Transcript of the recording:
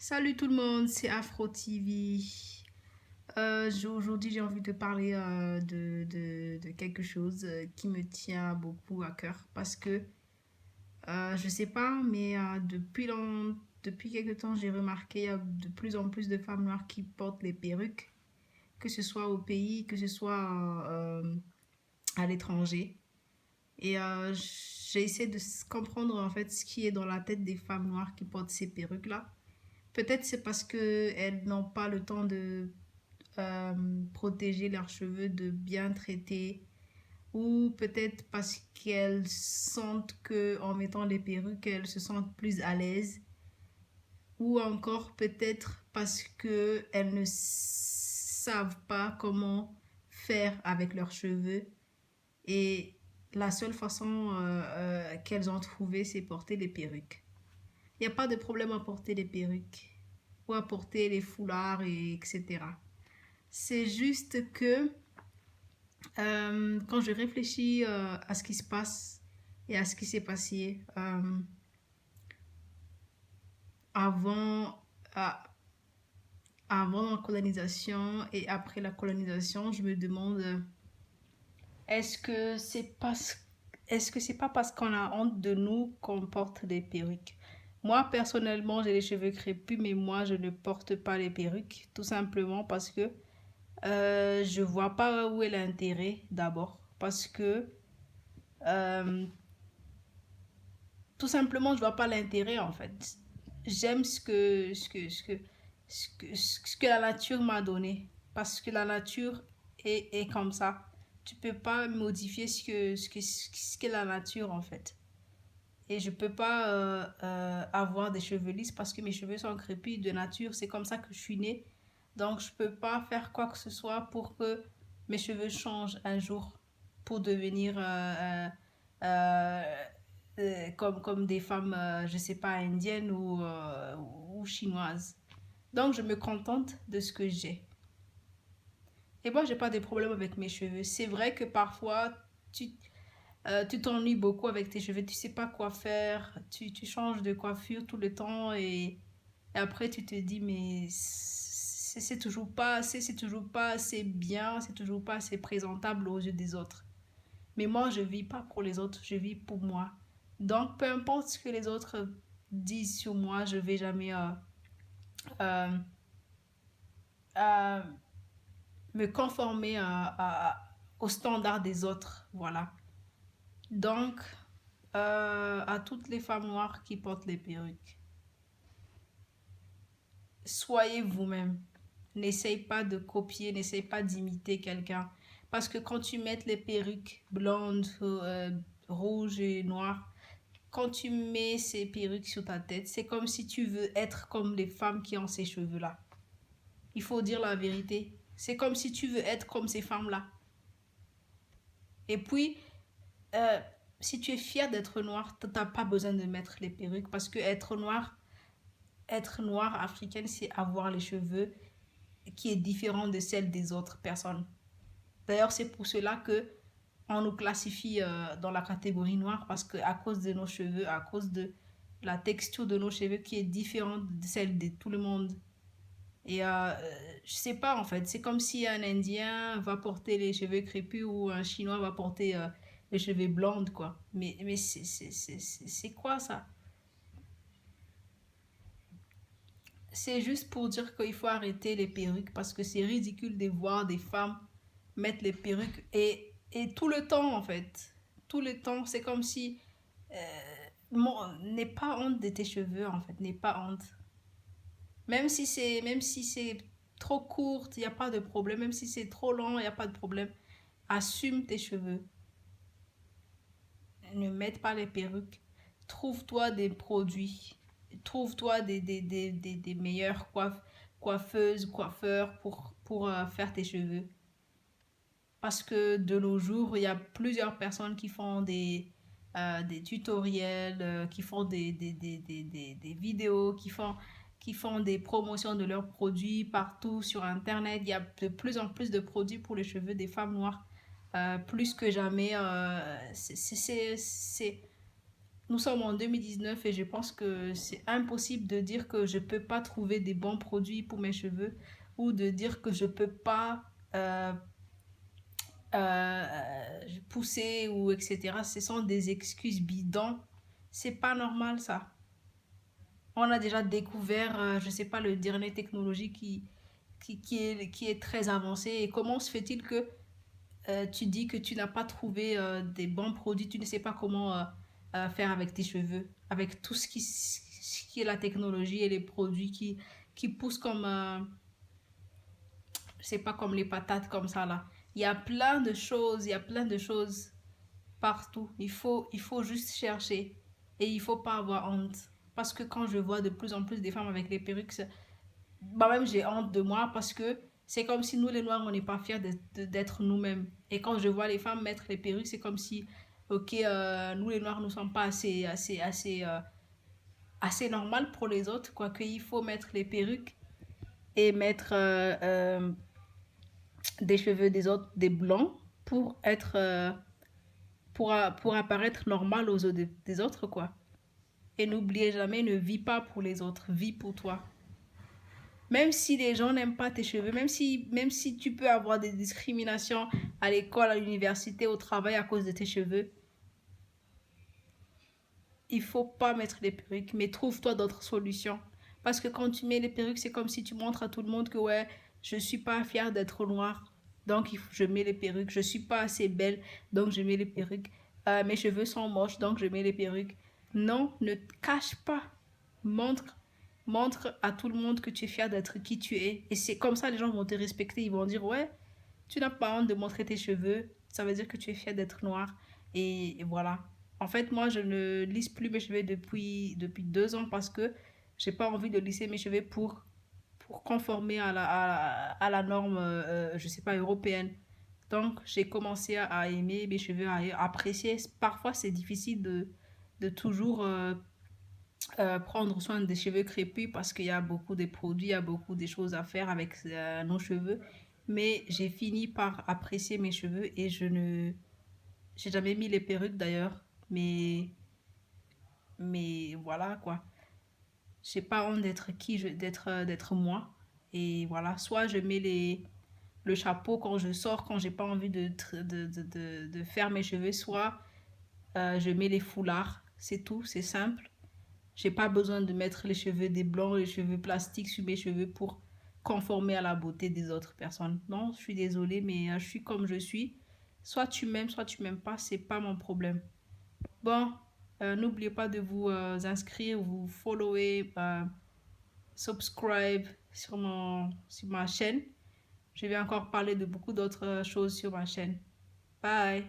Salut tout le monde, c'est Afro TV. Aujourd'hui, j'ai envie de parler de quelque chose qui me tient beaucoup à cœur parce que je sais pas, mais depuis quelque temps, j'ai remarqué il y a de plus en plus de femmes noires qui portent les perruques, que ce soit au pays, que ce soit à l'étranger. Et j'ai essayé de comprendre en fait ce qui est dans la tête des femmes noires qui portent ces perruques-là. Peut-être c'est parce que elles n'ont pas le temps de protéger leurs cheveux, de bien traiter, ou peut-être parce qu'elles sentent que en mettant les perruques, elles se sentent plus à l'aise, ou encore peut-être parce que elles ne savent pas comment faire avec leurs cheveux et la seule façon qu'elles ont trouvé, c'est porter les perruques. Il n'y a pas de problème à porter les perruques ou à porter les foulards, etc. C'est juste que quand je réfléchis à ce qui se passe et à ce qui s'est passé avant, à- avant la colonisation et après la colonisation, je me demande est-ce que c'est parce est-ce que c'est pas parce qu'on a honte de nous qu'on porte des perruques? Moi, personnellement, j'ai les cheveux crépus, mais moi, je ne porte pas les perruques, tout simplement parce que je vois pas où est l'intérêt d'abord. Parce que euh, tout simplement, je vois pas l'intérêt en fait. J'aime ce que la nature m'a donné. Parce que la nature est comme ça. Tu peux pas modifier ce qu'est la nature en fait. Et je peux pas avoir des cheveux lisses parce que mes cheveux sont crépus de nature. C'est comme ça que je suis née. Donc je peux pas faire quoi que ce soit pour que mes cheveux changent un jour pour devenir comme des femmes, je sais pas, indiennes ou chinoises. Donc je me contente de ce que j'ai. Et moi, j'ai pas de problème avec mes cheveux. C'est vrai que parfois, tu tu t'ennuies beaucoup avec tes cheveux, tu sais pas quoi faire, tu changes de coiffure tout le temps et après tu te dis mais c'est toujours pas assez, c'est toujours pas assez bien, c'est toujours pas assez présentable aux yeux des autres. Mais moi je vis pas pour les autres, je vis pour moi. Donc peu importe ce que les autres disent sur moi, je vais jamais euh, euh, me conformer aux standards des autres, voilà. Donc à toutes les femmes noires qui portent les perruques. Soyez vous-même. N'essaye pas de copier, n'essaye pas d'imiter quelqu'un. Parce que quand tu mets les perruques blondes, rouges et noires, quand tu mets ces perruques sur ta tête, c'est comme si tu veux être comme les femmes qui ont ces cheveux-là. Il faut dire la vérité. C'est comme si tu veux être comme ces femmes-là. Et puis, euh, si tu es fière d'être noire, tu n'as pas besoin de mettre les perruques parce que être noire africaine, c'est avoir les cheveux qui est différent de celle des autres personnes. D'ailleurs, c'est pour cela que on nous classifie dans la catégorie noire parce que à cause de nos cheveux, à cause de la texture de nos cheveux qui est différente de celle de tout le monde. Et je sais pas en fait, c'est comme si un Indien va porter les cheveux crépus ou un Chinois va porter les cheveux blondes quoi. Mais c'est quoi ça? C'est juste pour dire qu'il faut arrêter les perruques parce que c'est ridicule de voir des femmes mettre les perruques et tout le temps en fait. Tout le temps, c'est comme si n'aie pas honte de tes cheveux en fait, n'aie pas honte. Même si c'est trop court, il n'y a pas de problème. Même si c'est trop long, il n'y a pas de problème. Assume tes cheveux. Ne mette pas les perruques. Trouve-toi des produits. Trouve-toi des meilleures coiffeuses, coiffeurs pour faire tes cheveux. Parce que de nos jours, il y a plusieurs personnes qui font des tutoriels, qui font des vidéos, qui font des promotions de leurs produits partout sur Internet. Il y a de plus en plus de produits pour les cheveux des femmes noires. Plus que jamais, Nous sommes en 2019 et je pense que c'est impossible de dire que je peux pas trouver des bons produits pour mes cheveux ou de dire que je peux pas euh, pousser ou etc. Ce sont des excuses bidons. C'est pas normal ça. On a déjà découvert, je sais pas, le dernier technologie qui est très avancé. Et comment se fait-il que tu dis que tu n'as pas trouvé des bons produits, tu ne sais pas comment faire avec tes cheveux, avec tout ce qui est la technologie et les produits qui poussent comme, je sais pas, comme les patates comme ça là. Il y a plein de choses, il y a plein de choses partout. Il faut juste chercher et il faut pas avoir honte. Parce que quand je vois de plus en plus des femmes avec les perruques, moi-même j'ai honte de moi parce que c'est comme si nous les noirs on n'est pas fiers d'être nous-mêmes, et quand je vois les femmes mettre les perruques c'est comme si ok, nous les noirs nous sommes pas assez normal pour les autres, quoi, qu'il faut mettre les perruques et mettre des cheveux des autres, des blancs, pour être pour apparaître normal aux yeux des autres, quoi. Et n'oubliez jamais, ne vis pas pour les autres, vis pour toi. Même si les gens n'aiment pas tes cheveux, même si tu peux avoir des discriminations à l'école, à l'université, au travail à cause de tes cheveux, il faut pas mettre les perruques, mais trouve-toi d'autres solutions. Parce que quand tu mets les perruques, c'est comme si tu montres à tout le monde que ouais, je suis pas fière d'être noire, donc je mets les perruques. Je suis pas assez belle, donc je mets les perruques. Mes cheveux sont moches, donc je mets les perruques. Non, ne te cache pas. Montre, montre à tout le monde que tu es fière d'être qui tu es. Et c'est comme ça les gens vont te respecter. Ils vont dire ouais, tu n'as pas honte de montrer tes cheveux. Ça veut dire que tu es fière d'être noire. Et voilà. En fait, moi, je ne lisse plus mes cheveux depuis 2 ans parce que j'ai pas envie de lisser mes cheveux pour conformer à la norme, je sais pas, européenne. Donc, j'ai commencé à aimer mes cheveux, à apprécier. Parfois, c'est difficile de toujours prendre soin des cheveux crépus parce qu'il y a beaucoup de produits, il y a beaucoup de choses à faire avec nos cheveux. Mais j'ai fini par apprécier mes cheveux et je ne... J'ai jamais mis les perruques d'ailleurs, mais voilà quoi. J'ai pas honte d'être d'être moi. Et voilà, soit je mets le chapeau quand je sors, quand j'ai pas envie de faire mes cheveux, soit je mets les foulards. C'est tout, c'est simple. J'ai pas besoin de mettre les cheveux des blancs, les cheveux plastiques sur mes cheveux pour conformer à la beauté des autres personnes. Non, je suis désolée, mais je suis comme je suis. Soit tu m'aimes pas, c'est pas mon problème. Bon, n'oubliez pas de vous inscrire, vous follower, subscribe sur ma chaîne. Je vais encore parler de beaucoup d'autres choses sur ma chaîne. Bye!